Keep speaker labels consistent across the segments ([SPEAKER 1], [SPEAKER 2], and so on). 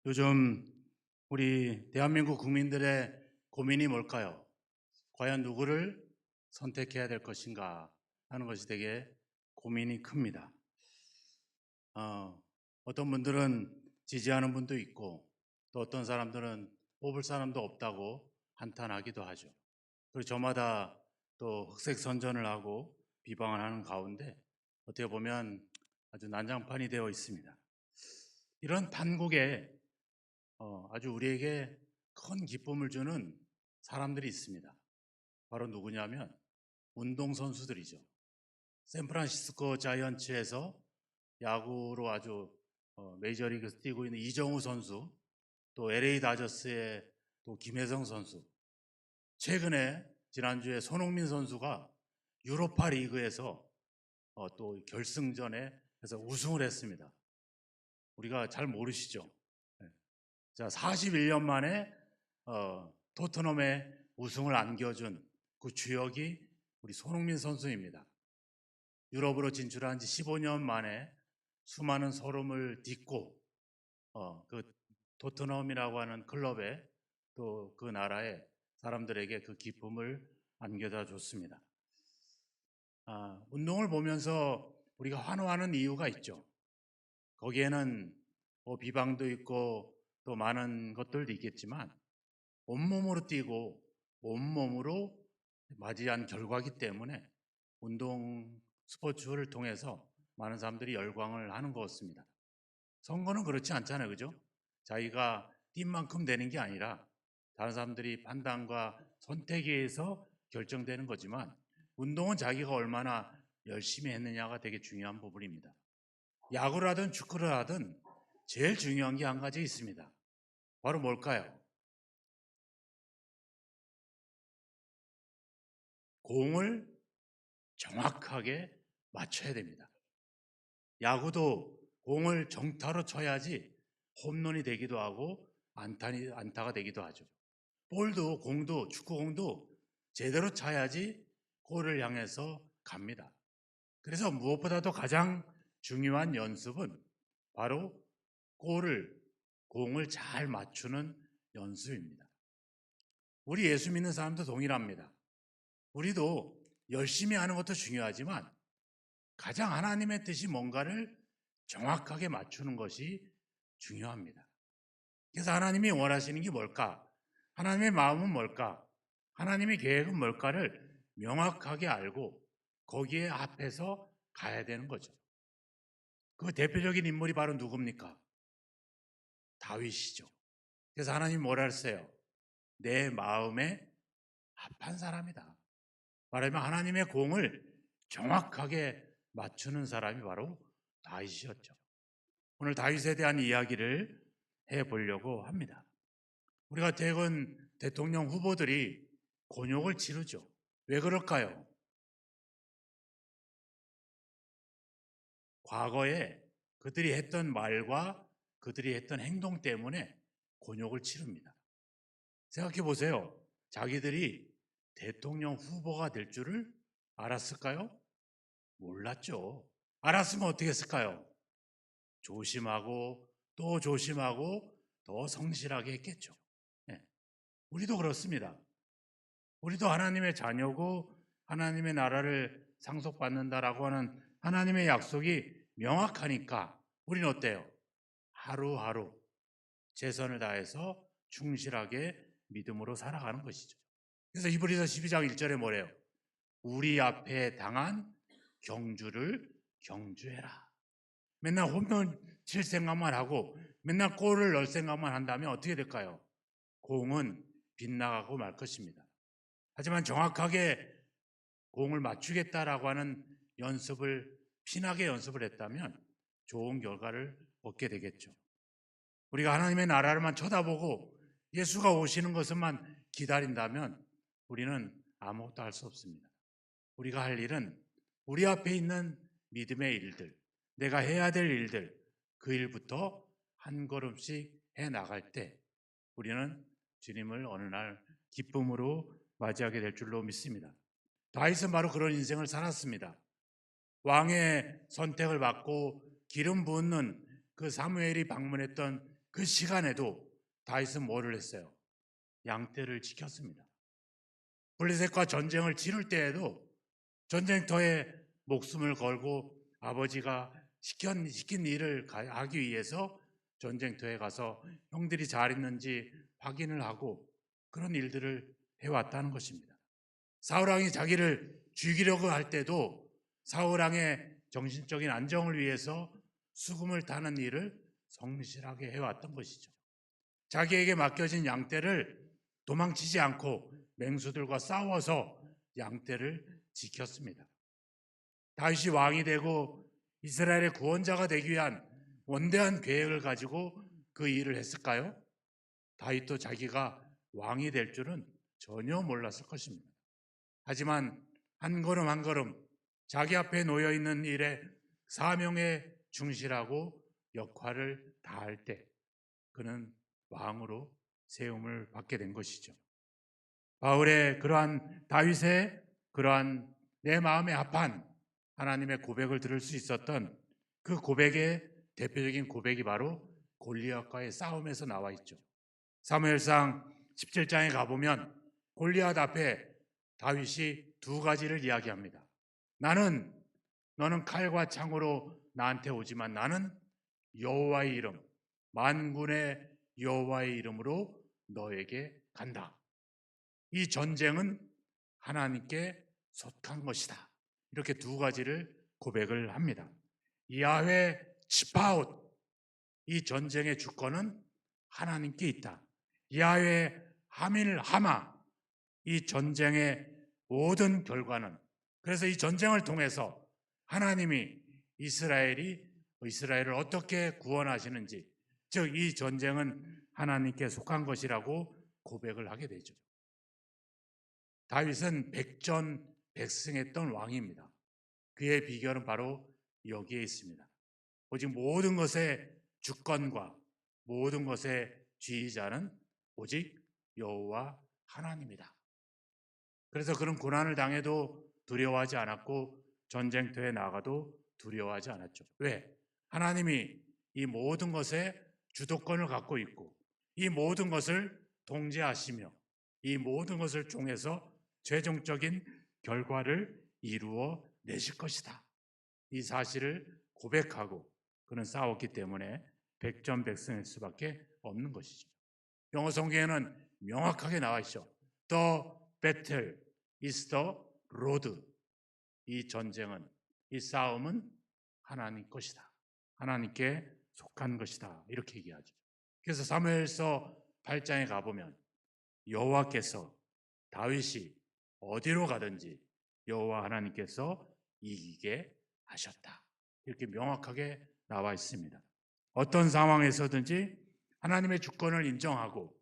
[SPEAKER 1] 요즘 우리 대한민국 국민들의 고민이 뭘까요? 과연 누구를 선택해야 될 것인가 하는 것이 되게 고민이 큽니다. 어떤 분들은 지지하는 분도 있고 또 어떤 사람들은 뽑을 사람도 없다고 한탄하기도 하죠. 그리고 저마다 또 흑색 선전을 하고 비방을 하는 가운데 어떻게 보면 아주 난장판이 되어 있습니다. 이런 판국에 아주 우리에게 큰 기쁨을 주는 사람들이 있습니다. 바로 누구냐면 운동선수들이죠. 샌프란시스코 자이언츠에서 야구로 아주 메이저리그에서 뛰고 있는 이정우 선수, 또 LA 다저스의 또 김혜성 선수, 최근에 지난주에 손흥민 선수가 유로파 리그에서 또 결승전에 해서 우승을 했습니다. 우리가 잘 모르시죠? 네. 자, 41년 만에 토트넘에 우승을 안겨준 그 주역이 우리 손흥민 선수입니다. 유럽으로 진출한 지 15년 만에 수많은 서름을 딛고 그 토트넘이라고 하는 클럽에 또 그 나라의 사람들에게 그 기쁨을 안겨다 줬습니다. 운동을 보면서 우리가 환호하는 이유가 있죠. 거기에는 비방도 있고 또 많은 것들도 있겠지만 온몸으로 뛰고 온몸으로 맞이한 결과이기 때문에 운동 스포츠를 통해서 많은 사람들이 열광을 하는 것 같습니다. 선거는 그렇지 않잖아요, 그죠? 자기가 뛴 만큼 되는 게 아니라 다른 사람들이 판단과 선택에 의해서 결정되는 거지만 운동은 자기가 얼마나 열심히 했느냐가 되게 중요한 부분입니다. 야구를 하든 축구를 하든 제일 중요한 게 한 가지 있습니다. 바로 뭘까요? 공을 정확하게 맞춰야 됩니다. 야구도 공을 정타로 쳐야지 홈런이 되기도 하고 안타가 되기도 하죠. 볼도 공도 축구공도 제대로 차야지 골을 향해서 갑니다. 그래서 무엇보다도 가장 중요한 연습은 바로 공을 잘 맞추는 연습입니다. 우리 예수 믿는 사람도 동일합니다. 우리도 열심히 하는 것도 중요하지만 가장 하나님의 뜻이 뭔가를 정확하게 맞추는 것이 중요합니다. 그래서 하나님이 원하시는 게 뭘까? 하나님의 마음은 뭘까? 하나님의 계획은 뭘까를 명확하게 알고 거기에 앞에서 가야 되는 거죠. 그 대표적인 인물이 바로 누굽니까? 다윗이죠. 그래서 하나님이 뭐라 했어요? 내 마음에 합한 사람이다. 말하면 하나님의 공을 정확하게 맞추는 사람이 바로 다윗이었죠. 오늘 다윗에 대한 이야기를 해보려고 합니다. 우리가 최근 대통령 후보들이 곤욕을 치르죠. 왜 그럴까요? 과거에 그들이 했던 말과 그들이 했던 행동 때문에 곤욕을 치릅니다. 생각해 보세요. 자기들이 대통령 후보가 될 줄을 알았을까요? 몰랐죠. 알았으면 어떻게 했을까요? 조심하고 또 조심하고 더 성실하게 했겠죠. 네. 우리도 그렇습니다. 우리도 하나님의 자녀고 하나님의 나라를 상속받는다라고 하는 하나님의 약속이 명확하니까 우리는 어때요? 하루하루 최선을 다해서 충실하게 믿음으로 살아가는 것이죠. 그래서 히브리서 12장 1절에 뭐래요? 우리 앞에 당한 경주를 경주해라. 맨날 홈런 칠 생각만 하고 맨날 골을 넣을 생각만 한다면 어떻게 될까요? 공은 빗나가고 말 것입니다. 하지만 정확하게 공을 맞추겠다라고 하는 피나게 연습을 했다면 좋은 결과를 얻게 되겠죠. 우리가 하나님의 나라를만 쳐다보고 예수가 오시는 것을만 기다린다면 우리는 아무것도 할 수 없습니다. 우리가 할 일은 우리 앞에 있는 믿음의 일들, 내가 해야 될 일들, 그 일부터 한 걸음씩 해 나갈 때 우리는 주님을 어느 날 기쁨으로 맞이하게 될 줄로 믿습니다. 다윗은 바로 그런 인생을 살았습니다. 왕의 선택을 받고 기름 붓는 그 사무엘이 방문했던 그 시간에도 다윗은 뭐를 했어요? 양떼를 지켰습니다. 블레셋과 전쟁을 치를 때에도 전쟁터에 목숨을 걸고 아버지가 시킨 일을 하기 위해서 전쟁터에 가서 형들이 잘 있는지 확인을 하고 그런 일들을 해왔다는 것입니다. 사울왕이 자기를 죽이려고 할 때도 사울왕의 정신적인 안정을 위해서 수금을 타는 일을 성실하게 해왔던 것이죠. 자기에게 맡겨진 양떼를 도망치지 않고 맹수들과 싸워서 양떼를 지켰습니다. 다윗이 왕이 되고 이스라엘의 구원자가 되기 위한 원대한 계획을 가지고 그 일을 했을까요? 다윗도 자기가 왕이 될 줄은 전혀 몰랐을 것입니다. 하지만 한 걸음 한 걸음 자기 앞에 놓여 있는 일에 사명에 충실하고 역할을 다할 때 그는 왕으로 세움을 받게 된 것이죠. 바울의 그러한 다윗의 그러한 내 마음에 합한 하나님의 고백을 들을 수 있었던 그 고백의 대표적인 고백이 바로 골리앗과의 싸움에서 나와 있죠. 사무엘상 17장에 가보면 골리앗 앞에 다윗이 두 가지를 이야기합니다. 너는 칼과 창으로 나한테 오지만 나는 여호와의 이름, 만군의 여호와의 이름으로 너에게 간다. 이 전쟁은 하나님께 속한 것이다. 이렇게 두 가지를 고백을 합니다. 야훼 치파옷, 이 전쟁의 주권은 하나님께 있다. 야훼 하밀 하마, 이 전쟁의 모든 결과는, 그래서 이 전쟁을 통해서 하나님이 이스라엘을 어떻게 구원하시는지, 즉 이 전쟁은 하나님께 속한 것이라고 고백을 하게 되죠. 다윗은 백전백승했던 왕입니다. 그의 비결은 바로 여기에 있습니다. 오직 모든 것의 주권과 모든 것의 지휘자는 오직 여호와 하나님이다. 그래서 그런 고난을 당해도 두려워하지 않았고 전쟁터에 나가도 두려워하지 않았죠. 왜? 하나님이 이 모든 것의 주도권을 갖고 있고 이 모든 것을 통제하시며 이 모든 것을 통해서 최종적인 결과를 이루어 내실 것이다. 이 사실을 고백하고 그는 싸웠기 때문에 백전백승일 수밖에 없는 것이죠. 영어 성경에는 명확하게 나와 있죠. The battle is the road. 이 전쟁은, 이 싸움은 하나님 것이다. 하나님께 속한 것이다. 이렇게 얘기하죠. 그래서 사무엘서 8장에 가보면 여호와께서 다윗이 어디로 가든지 여호와 하나님께서 이기게 하셨다. 이렇게 명확하게 나와 있습니다. 어떤 상황에서든지 하나님의 주권을 인정하고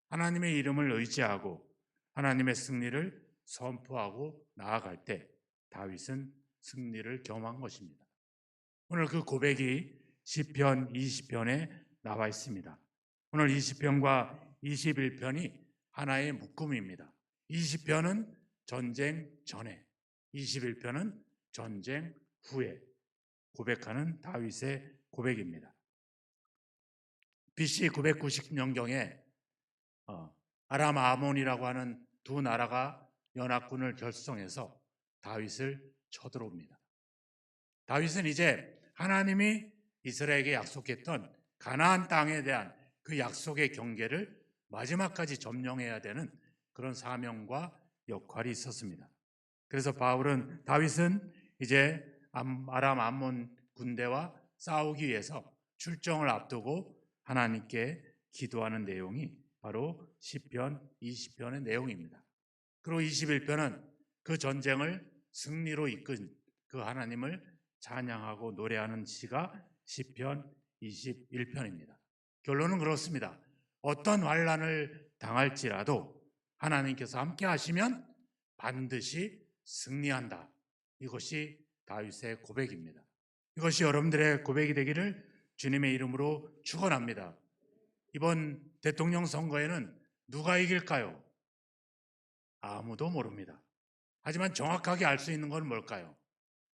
[SPEAKER 1] 하나님의 이름을 의지하고 하나님의 승리를 선포하고 나아갈 때 다윗은 승리를 경험한 것입니다. 오늘 그 고백이 시편 20편에 나와 있습니다. 오늘 20편과 21편이 하나의 묶음입니다. 20편은 전쟁 전에, 21편은 전쟁 후에 고백하는 다윗의 고백입니다. BC 990년경에 아람 아몬이라고 하는 두 나라가 연합군을 결성해서 다윗을 쳐들어옵니다. 다윗은 이제 하나님이 이스라엘에게 약속했던 가나안 땅에 대한 그 약속의 경계를 마지막까지 점령해야 되는 그런 사명과 역할이 있었습니다. 그래서 다윗은 이제 아람 암몬 군대와 싸우기 위해서 출정을 앞두고 하나님께 기도하는 내용이 바로 시편 20편의 내용입니다. 그리고 21편은 그 전쟁을 승리로 이끈 그 하나님을 찬양하고 노래하는 시가 시편 21편입니다. 결론은 그렇습니다. 어떤 환난을 당할지라도 하나님께서 함께 하시면 반드시 승리한다. 이것이 다윗의 고백입니다. 이것이 여러분들의 고백이 되기를 주님의 이름으로 축원합니다. 이번 대통령 선거에는 누가 이길까요? 아무도 모릅니다. 하지만 정확하게 알 수 있는 건 뭘까요?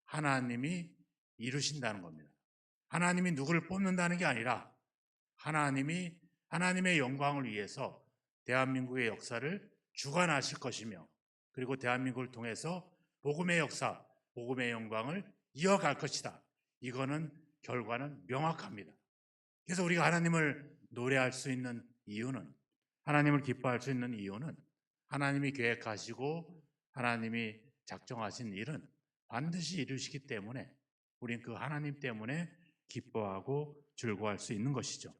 [SPEAKER 1] 하나님이 이루신다는 겁니다. 하나님이 누구를 뽑는다는 게 아니라 하나님의 영광을 위해서 대한민국의 역사를 주관하실 것이며, 그리고 대한민국을 통해서 복음의 역사, 복음의 영광을 이어갈 것이다. 이거는 결과는 명확합니다. 그래서 우리가 하나님을 노래할 수 있는 이유는, 하나님을 기뻐할 수 있는 이유는, 하나님이 계획하시고 하나님이 작정하신 일은 반드시 이루시기 때문에 우린 그 하나님 때문에 기뻐하고 즐거워할 수 있는 것이죠.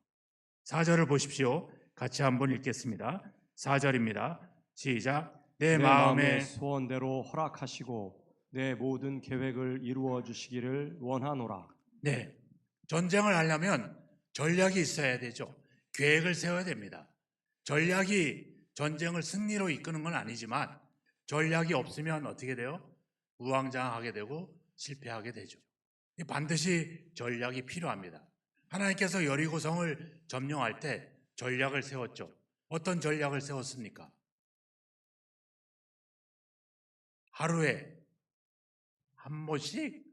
[SPEAKER 1] 4절을 보십시오. 같이 한번 읽겠습니다. 4절입니다. 시작. 내 마음의
[SPEAKER 2] 소원대로 허락하시고 내 모든 계획을 이루어 주시기를 원하노라.
[SPEAKER 1] 네, 전쟁을 하려면 전략이 있어야 되죠. 계획을 세워야 됩니다. 전략이 전쟁을 승리로 이끄는 건 아니지만 전략이 없으면 어떻게 돼요? 우왕좌왕하게 되고 실패하게 되죠. 반드시 전략이 필요합니다. 하나님께서 여리고성을 점령할 때 전략을 세웠죠. 어떤 전략을 세웠습니까? 하루에 한 번씩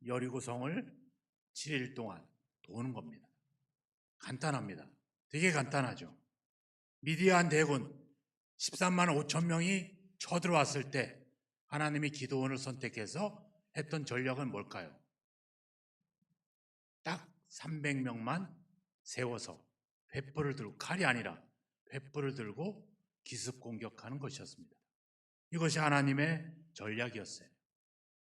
[SPEAKER 1] 여리고성을 7일 동안 도는 겁니다. 간단합니다. 되게 간단하죠. 미디안 대군 13만 5천 명이 쳐들어왔을 때 하나님이 기드온을 선택해서 했던 전략은 뭘까요? 딱 300명만 세워서 횃불을 들고, 칼이 아니라 횃불을 들고 기습 공격하는 것이었습니다. 이것이 하나님의 전략이었어요.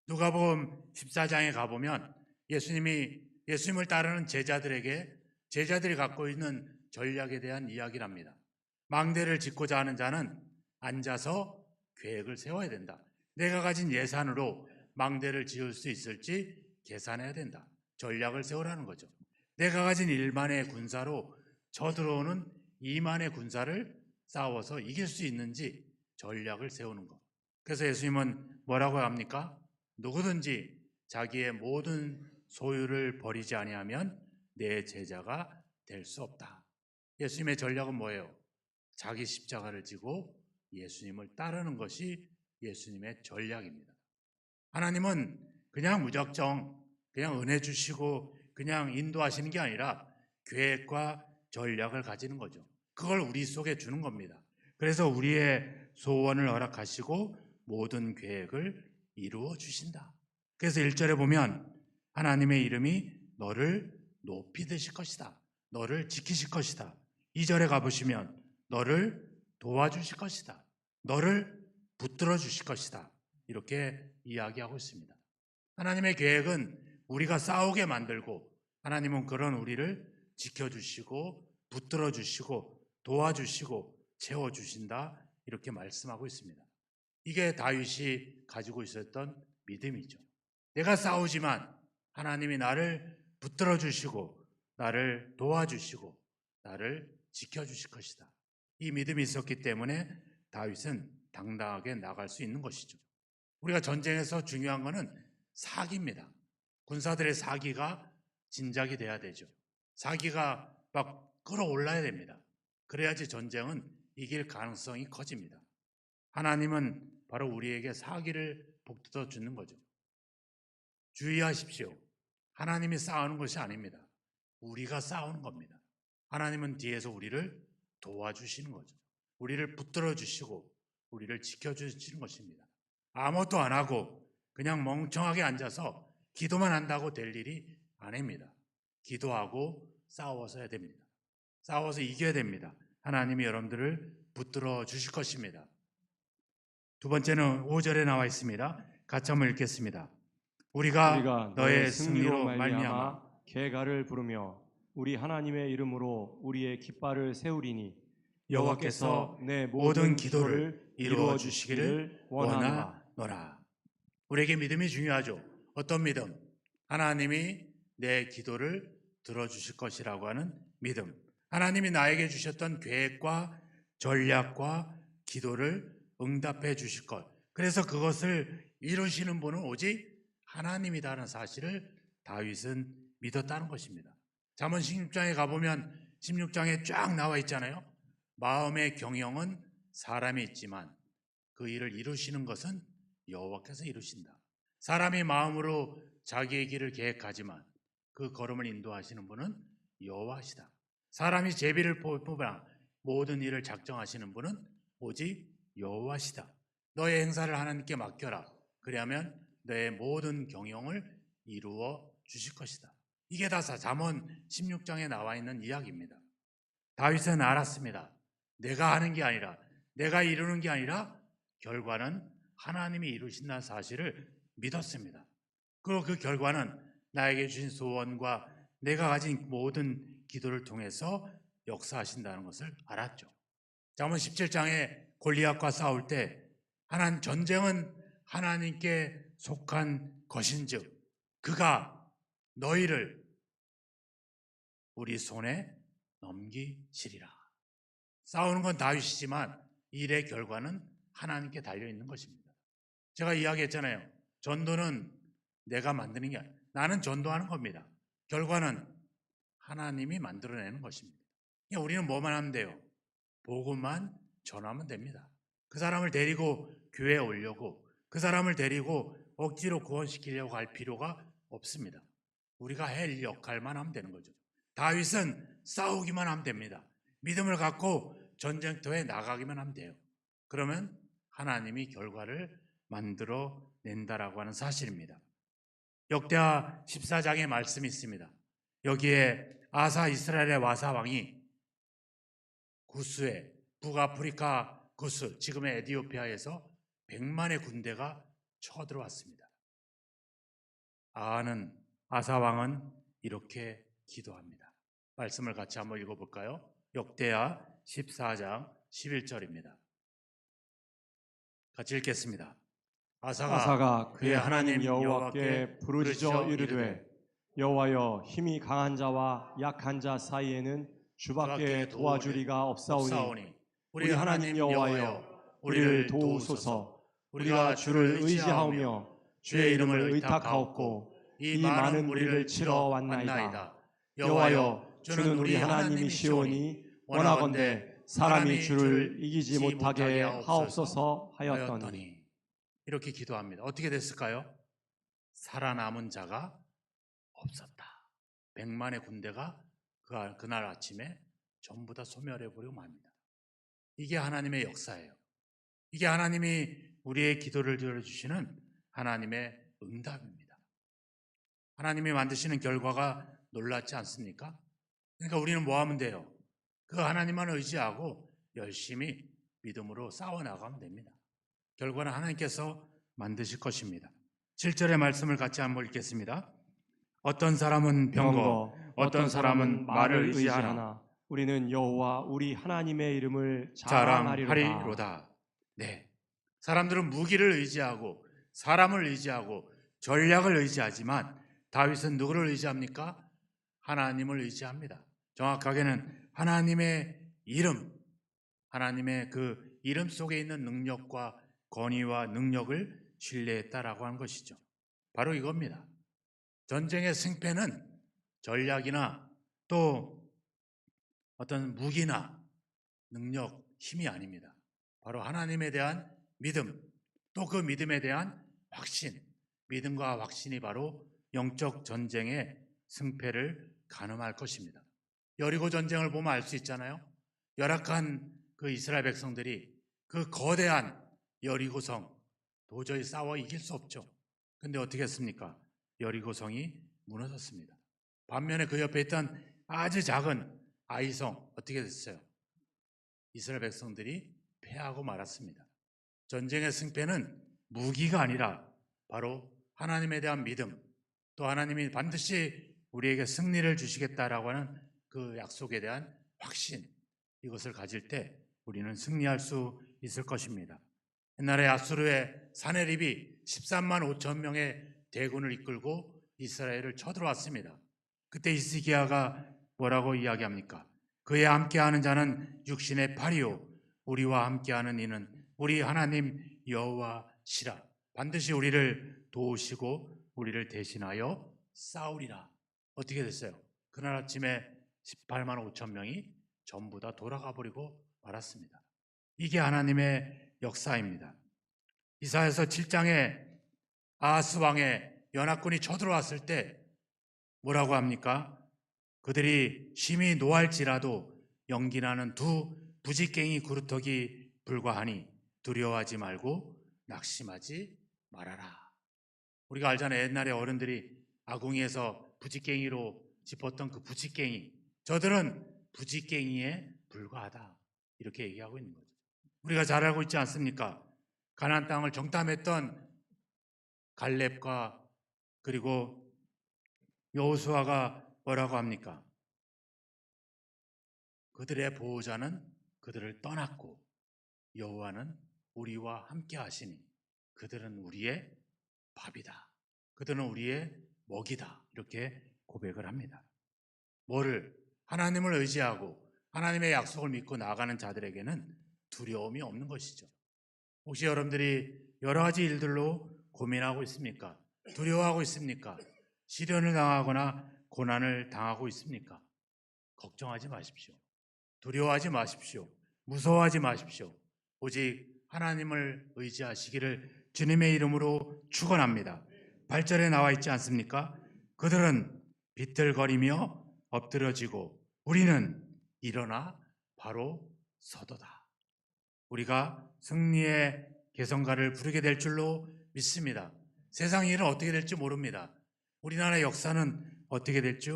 [SPEAKER 1] 누가복음 14장에 가보면 예수님을 따르는 제자들이 갖고 있는 전략에 대한 이야기를 합니다. 망대를 짓고자 하는 자는 앉아서 계획을 세워야 된다. 내가 가진 예산으로 망대를 지을 수 있을지 계산해야 된다. 전략을 세우라는 거죠. 내가 가진 1만의 군사로 쳐들어오는 2만의 군사를 싸워서 이길 수 있는지 전략을 세우는 것. 그래서 예수님은 뭐라고 합니까? 누구든지 자기의 모든 소유를 버리지 아니하면 내 제자가 될 수 없다. 예수님의 전략은 뭐예요? 자기 십자가를 지고 예수님을 따르는 것이 예수님의 전략입니다. 하나님은 그냥 무작정 그냥 은혜 주시고 그냥 인도하시는 게 아니라 계획과 전략을 가지는 거죠. 그걸 우리 속에 주는 겁니다. 그래서 우리의 소원을 허락하시고 모든 계획을 이루어 주신다. 그래서 1절에 보면 하나님의 이름이 너를 높이 드실 것이다. 너를 지키실 것이다. 2절에 가보시면 너를 도와주실 것이다. 너를 붙들어 주실 것이다. 이렇게 이야기하고 있습니다. 하나님의 계획은 우리가 싸우게 만들고, 하나님은 그런 우리를 지켜주시고 붙들어 주시고 도와주시고 채워주신다. 이렇게 말씀하고 있습니다. 이게 다윗이 가지고 있었던 믿음이죠. 내가 싸우지만 하나님이 나를 붙들어 주시고 나를 도와주시고 나를 지켜주실 것이다. 이 믿음이 있었기 때문에 다윗은 당당하게 나갈 수 있는 것이죠. 우리가 전쟁에서 중요한 것은 사기입니다. 군사들의 사기가 진작이 돼야 되죠. 사기가 막 끌어올라야 됩니다. 그래야지 전쟁은 이길 가능성이 커집니다. 하나님은 바로 우리에게 사기를 북돋워 주는 거죠. 주의하십시오. 하나님이 싸우는 것이 아닙니다. 우리가 싸우는 겁니다. 하나님은 뒤에서 우리를 도와주시는 거죠. 우리를 붙들어 주시고 우리를 지켜주시는 것입니다. 아무것도 안 하고 그냥 멍청하게 앉아서 기도만 한다고 될 일이 아닙니다. 기도하고 싸워서 해야 됩니다. 싸워서 이겨야 됩니다. 하나님이 여러분들을 붙들어 주실 것입니다. 두 번째는 5절에 나와 있습니다. 같이 한번 읽겠습니다. 우리가 너의 승리로 말미암아
[SPEAKER 2] 계가를 부르며 우리 하나님의 이름으로 우리의 깃발을 세우리니 여호와께서 내
[SPEAKER 1] 모든 기도를 이루어 주시기를 원하노라. 우리에게 믿음이 중요하죠. 어떤 믿음? 하나님이 내 기도를 들어주실 것이라고 하는 믿음. 하나님이 나에게 주셨던 계획과 전략과 기도를 응답해 주실 것. 그래서 그것을 이루시는 분은 오직 하나님이다라는 사실을 다윗은 믿었다는 것입니다. 잠언 16장에 가보면 16장에 쫙 나와 있잖아요. 마음의 경영은 사람이 있지만 그 일을 이루시는 것은 여호와께서 이루신다. 사람이 마음으로 자기의 길을 계획하지만 그 걸음을 인도하시는 분은 여호와시다. 사람이 제비를 뽑아 모든 일을 작정하시는 분은 오직 여호와시다. 너의 행사를 하나님께 맡겨라. 그리하면 너의 모든 경영을 이루어 주실 것이다. 이게 다 잠언 16장에 나와 있는 이야기입니다. 다윗은 알았습니다. 내가 하는 게 아니라, 내가 이루는 게 아니라 결과는 하나님이 이루신다는 사실을 믿었습니다. 그리고 그 결과는 나에게 주신 소원과 내가 가진 모든 기도를 통해서 역사하신다는 것을 알았죠. 잠언 17장에 골리앗과 싸울 때 전쟁은 하나님께 속한 것인즉 그가 너희를 우리 손에 넘기시리라. 싸우는 건 다윗이지만 일의 결과는 하나님께 달려있는 것입니다. 제가 이야기했잖아요. 전도는 내가 만드는 게 아니라 나는 전도하는 겁니다. 결과는 하나님이 만들어내는 것입니다. 그러니까 우리는 뭐만 하면 돼요? 복음만 전하면 됩니다. 그 사람을 데리고 교회에 오려고, 그 사람을 데리고 억지로 구원시키려고 할 필요가 없습니다. 우리가 할 역할만 하면 되는 거죠. 다윗은 싸우기만 하면 됩니다. 믿음을 갖고 전쟁터에 나가기만 하면 돼요. 그러면 하나님이 결과를 만들어 낸다라고 하는 사실입니다. 역대하 14장의 말씀이 있습니다. 여기에 아사 이스라엘의 와사 왕이 구스에 북아프리카 구스, 지금의 에티오피아에서 100만의 군대가 쳐들어왔습니다. 아사 왕은 이렇게 기도합니다. 말씀을 같이 한번 읽어볼까요? 역대하 14장 11절입니다. 같이 읽겠습니다.
[SPEAKER 2] 아사가 그의 하나님 여호와께 부르짖어 이르되 여호와여, 힘이 강한 자와 약한 자 사이에는 주밖에 도와주리가 없사오니 우리 하나님 여호와여, 우리를 도우소서. 우리가 주를 의지하오며 주의 이름을 의탁하옵고 이 많은 무리를 치러 왔나이다. 여호와여, 주는 우리 하나님이시오니 원하건대 사람이 주를 이기지 못하게 하옵소서 하였더니.
[SPEAKER 1] 이렇게 기도합니다. 어떻게 됐을까요? 살아남은 자가 없었다. 100만의 군대가 그날 아침에 전부 다 소멸해버리고 맙니다. 이게 하나님의 역사예요. 이게 하나님이 우리의 기도를 들어주시는 하나님의 응답입니다. 하나님이 만드시는 결과가 놀랍지 않습니까? 그러니까 우리는 뭐 하면 돼요? 그 하나님만 의지하고 열심히 믿음으로 싸워나가면 됩니다. 결과는 하나님께서 만드실 것입니다. 7절의 말씀을 같이 한번 읽겠습니다. 어떤 사람은 병거, 어떤 사람은 말을 의지하나
[SPEAKER 2] 우리는 여호와 우리 하나님의 이름을
[SPEAKER 1] 자랑하리로다.
[SPEAKER 2] 자랑하리로다.
[SPEAKER 1] 네, 사람들은 무기를 의지하고 사람을 의지하고 전략을 의지하지만 다윗은 누구를 의지합니까? 하나님을 의지합니다. 정확하게는 하나님의 이름, 하나님의 그 이름 속에 있는 능력과 권위와 능력을 신뢰했다라고 하는 것이죠. 바로 이겁니다. 전쟁의 승패는 전략이나 또 어떤 무기나 능력, 힘이 아닙니다. 바로 하나님에 대한 믿음, 또 그 믿음에 대한 확신, 믿음과 확신이 바로 영적 전쟁의 승패를 가늠할 것입니다. 여리고 전쟁을 보면 알 수 있잖아요. 열악한 그 이스라엘 백성들이 그 거대한 여리고성 도저히 싸워 이길 수 없죠. 근데 어떻게 했습니까? 여리고성이 무너졌습니다. 반면에 그 옆에 있던 아주 작은 아이성 어떻게 됐어요? 이스라엘 백성들이 패하고 말았습니다. 전쟁의 승패는 무기가 아니라 바로 하나님에 대한 믿음, 또 하나님이 반드시 우리에게 승리를 주시겠다라고 하는 그 약속에 대한 확신, 이것을 가질 때 우리는 승리할 수 있을 것입니다. 옛날에 아수르의 사네립이 13만 5천 명의 대군을 이끌고 이스라엘을 쳐들어왔습니다. 그때 히스기야가 뭐라고 이야기합니까? 그에 함께하는 자는 육신의 팔이요 우리와 함께하는 이는 우리 하나님 여호와시라. 반드시 우리를 도우시고 우리를 대신하여 싸우리라. 어떻게 됐어요? 그날 아침에 18만 5천 명이 전부 다 돌아가 버리고 말았습니다. 이게 하나님의 역사입니다. 이사야서 7장에 아하스 왕의 연합군이 쳐들어왔을 때 뭐라고 합니까? 그들이 심히 노할지라도 연기나는 두 부지깽이 그루터기 불과하니 두려워하지 말고 낙심하지 말아라. 우리가 알잖아요. 옛날에 어른들이 아궁이에서 부지깽이로 짚었던 그 부지깽이, 저들은 부지깽이에 불과하다, 이렇게 얘기하고 있는 거죠. 우리가 잘 알고 있지 않습니까? 가나안 땅을 정탐했던 갈렙과 그리고 여호수아가 뭐라고 합니까? 그들의 보호자는 그들을 떠났고 여호와는 우리와 함께 하시니 그들은 우리의 밥이다, 그들은 우리의 먹이다, 이렇게 고백을 합니다. 뭐를? 하나님을 의지하고 하나님의 약속을 믿고 나아가는 자들에게는 두려움이 없는 것이죠. 혹시 여러분들이 여러 가지 일들로 고민하고 있습니까? 두려워하고 있습니까? 시련을 당하거나 고난을 당하고 있습니까? 걱정하지 마십시오. 두려워하지 마십시오. 무서워하지 마십시오. 오직 하나님을 의지하시기를 주님의 이름으로 축원합니다. 8절에 나와 있지 않습니까? 그들은 비틀거리며 엎드러지고 우리는 일어나 바로 서도다. 우리가 승리의 개성가를 부르게 될 줄로 믿습니다. 세상 일은 어떻게 될지 모릅니다. 우리나라 역사는 어떻게 될지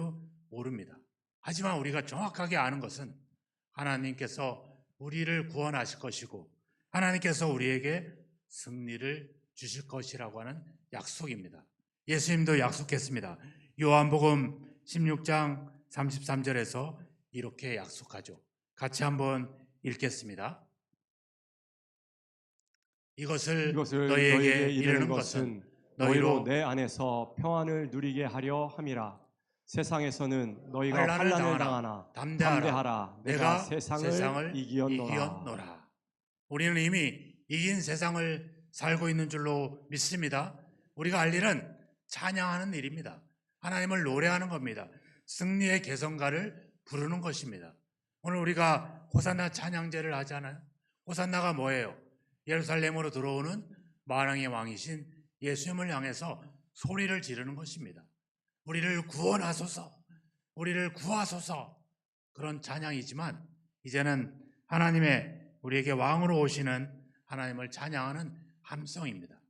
[SPEAKER 1] 모릅니다. 하지만 우리가 정확하게 아는 것은 하나님께서 우리를 구원하실 것이고 하나님께서 우리에게 승리를 주실 것이라고 하는 약속입니다. 예수님도 약속했습니다. 요한복음 16장 33절에서 이렇게 약속하죠. 같이 한번 읽겠습니다. 이것을 너희에게 이르는 것은
[SPEAKER 2] 너희로 내 안에서 평안을 누리게 하려 함이라. 세상에서는 너희가
[SPEAKER 1] 환난을
[SPEAKER 2] 환난을
[SPEAKER 1] 당하나
[SPEAKER 2] 당하나
[SPEAKER 1] 담대하라.
[SPEAKER 2] 내가 세상을 이기었노라.
[SPEAKER 1] 이기었노라. 우리는 이미 이긴 세상을 살고 있는 줄로 믿습니다. 우리가 할 일은 찬양하는 일입니다. 하나님을 노래하는 겁니다. 승리의 개성가를 부르는 것입니다. 오늘 우리가 호산나 찬양제를 하잖아요. 호산나가 뭐예요? 예루살렘으로 들어오는 만왕의 왕이신 예수님을 향해서 소리를 지르는 것입니다. 우리를 구원하소서, 우리를 구하소서, 그런 찬양이지만 이제는 하나님의 우리에게 왕으로 오시는 하나님을 찬양하는 함성입니다.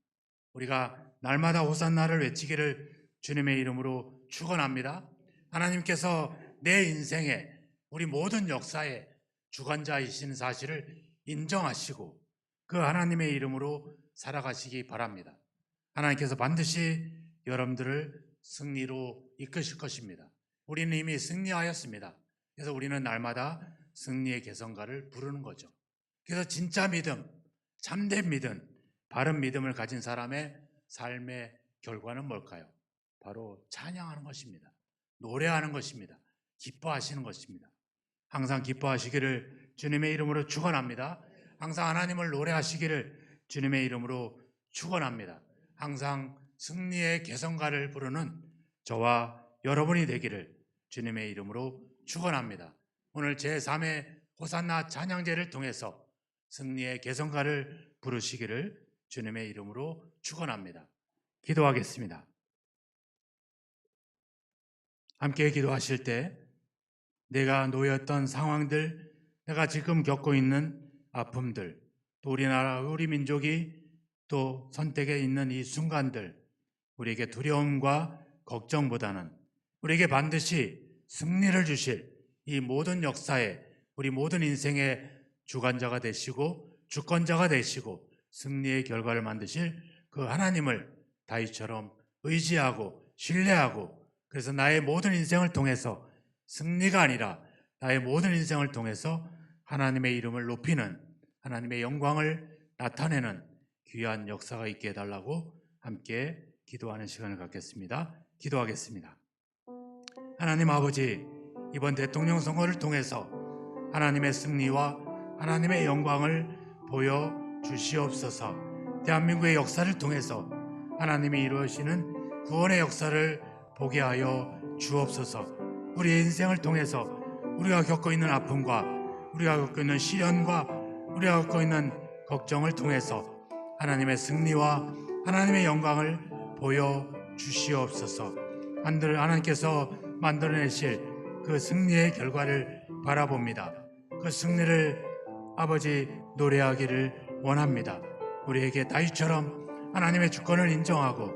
[SPEAKER 1] 우리가 날마다 호산나를 외치기를 주님의 이름으로 축원합니다. 하나님께서 내 인생에, 우리 모든 역사의 주관자이신 사실을 인정하시고 그 하나님의 이름으로 살아가시기 바랍니다. 하나님께서 반드시 여러분들을 승리로 이끄실 것입니다. 우리는 이미 승리하였습니다. 그래서 우리는 날마다 승리의 개성가를 부르는 거죠. 그래서 진짜 믿음, 참된 믿음, 바른 믿음을 가진 사람의 삶의 결과는 뭘까요? 바로 찬양하는 것입니다. 노래하는 것입니다. 기뻐하시는 것입니다. 항상 기뻐하시기를 주님의 이름으로 축원합니다. 항상 하나님을 노래하시기를 주님의 이름으로 축원합니다. 항상 승리의 개성가를 부르는 저와 여러분이 되기를 주님의 이름으로 축원합니다. 오늘 제3회 호산나 찬양제를 통해서 승리의 개성가를 부르시기를 주님의 이름으로 축원합니다. 기도하겠습니다. 함께 기도하실 때 내가 놓였던 상황들, 내가 지금 겪고 있는 아픔들, 또 우리나라, 우리 민족이 또 선택에 있는 이 순간들, 우리에게 두려움과 걱정보다는 우리에게 반드시 승리를 주실 이 모든 역사에, 우리 모든 인생의 주관자가 되시고 주권자가 되시고 승리의 결과를 만드실 그 하나님을 다윗처럼 의지하고 신뢰하고, 그래서 나의 모든 인생을 통해서 승리가 아니라 나의 모든 인생을 통해서 하나님의 이름을 높이는, 하나님의 영광을 나타내는 귀한 역사가 있게 해달라고 함께 기도하는 시간을 갖겠습니다. 기도하겠습니다. 하나님 아버지, 이번 대통령 선거를 통해서 하나님의 승리와 하나님의 영광을 보여주시옵소서. 대한민국의 역사를 통해서 하나님이 이루어지는 구원의 역사를 보게 하여 주옵소서. 우리의 인생을 통해서 우리가 겪고 있는 아픔과 우리가 겪고 있는 시련과 우리가 겪고 있는 걱정을 통해서 하나님의 승리와 하나님의 영광을 보여주시옵소서. 하나님께서 만들어내실 그 승리의 결과를 바라봅니다. 그 승리를 아버지 노래하기를 원합니다. 우리에게 다윗처럼 하나님의 주권을 인정하고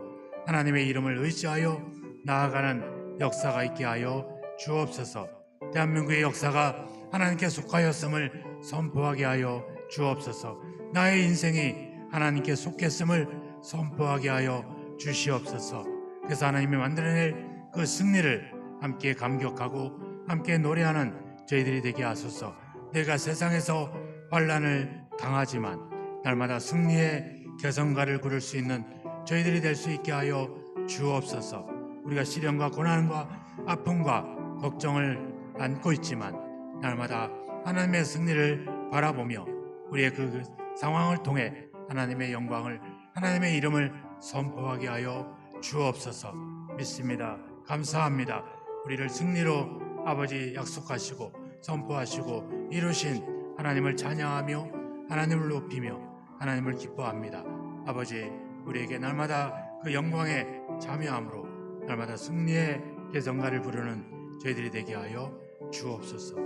[SPEAKER 1] 하나님의 이름을 의지하여 나아가는 역사가 있게 하여 주옵소서. 대한민국의 역사가 하나님께 속하였음을 선포하게 하여 주옵소서. 나의 인생이 하나님께 속했음을 선포하게 하여 주시옵소서. 그래서 하나님이 만들어낼 그 승리를 함께 감격하고 함께 노래하는 저희들이 되게 하소서. 내가 세상에서 환난을 당하지만 날마다 승리의 개성가를 부를 수 있는 저희들이 될 수 있게 하여 주옵소서. 우리가 시련과 고난과 아픔과 걱정을 안고 있지만 날마다 하나님의 승리를 바라보며 우리의 그 상황을 통해 하나님의 영광을, 하나님의 이름을 선포하게 하여 주옵소서. 믿습니다. 감사합니다. 우리를 승리로 아버지 약속하시고 선포하시고 이루신 하나님을 찬양하며 하나님을 높이며 하나님을 기뻐합니다. 아버지, 우리에게 날마다 그 영광에 참여함으로 날마다 승리의 개성가를 부르는 저희들이 되게 하여 주옵소서.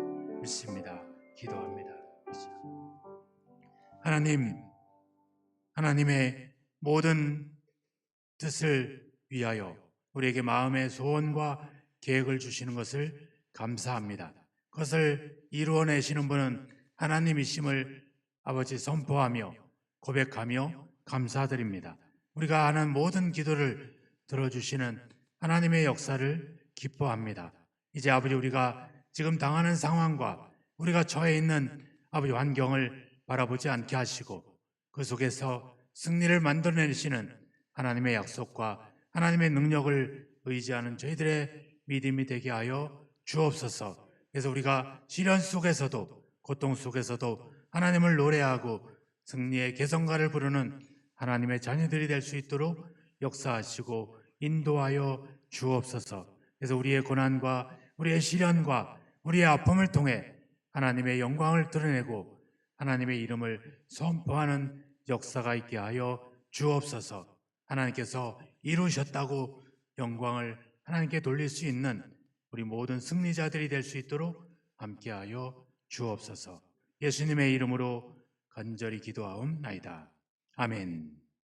[SPEAKER 1] 믿습니다. 기도합니다. 하나님, 하나님의 모든 뜻을 위하여 우리에게 마음의 소원과 계획을 주시는 것을 감사합니다. 그것을 이루어내시는 분은 하나님이심을 아버지 선포하며 고백하며 감사드립니다. 우리가 하는 모든 기도를 들어주시는 하나님의 역사를 기뻐합니다. 이제 아버지, 우리가 지금 당하는 상황과 우리가 처해 있는 아버지 환경을 바라보지 않게 하시고 그 속에서 승리를 만들어내시는 하나님의 약속과 하나님의 능력을 의지하는 저희들의 믿음이 되게 하여 주옵소서. 그래서 우리가 시련 속에서도 고통 속에서도 하나님을 노래하고 승리의 개성가를 부르는 하나님의 자녀들이 될 수 있도록 역사하시고 인도하여 주옵소서. 그래서 우리의 고난과 우리의 시련과 우리의 아픔을 통해 하나님의 영광을 드러내고 하나님의 이름을 선포하는 역사가 있게 하여 주옵소서. 하나님께서 이루셨다고 영광을 하나님께 돌릴 수 있는 우리 모든 승리자들이 될 수 있도록 함께하여 주옵소서. 예수님의 이름으로 간절히 기도하옵나이다. 아멘.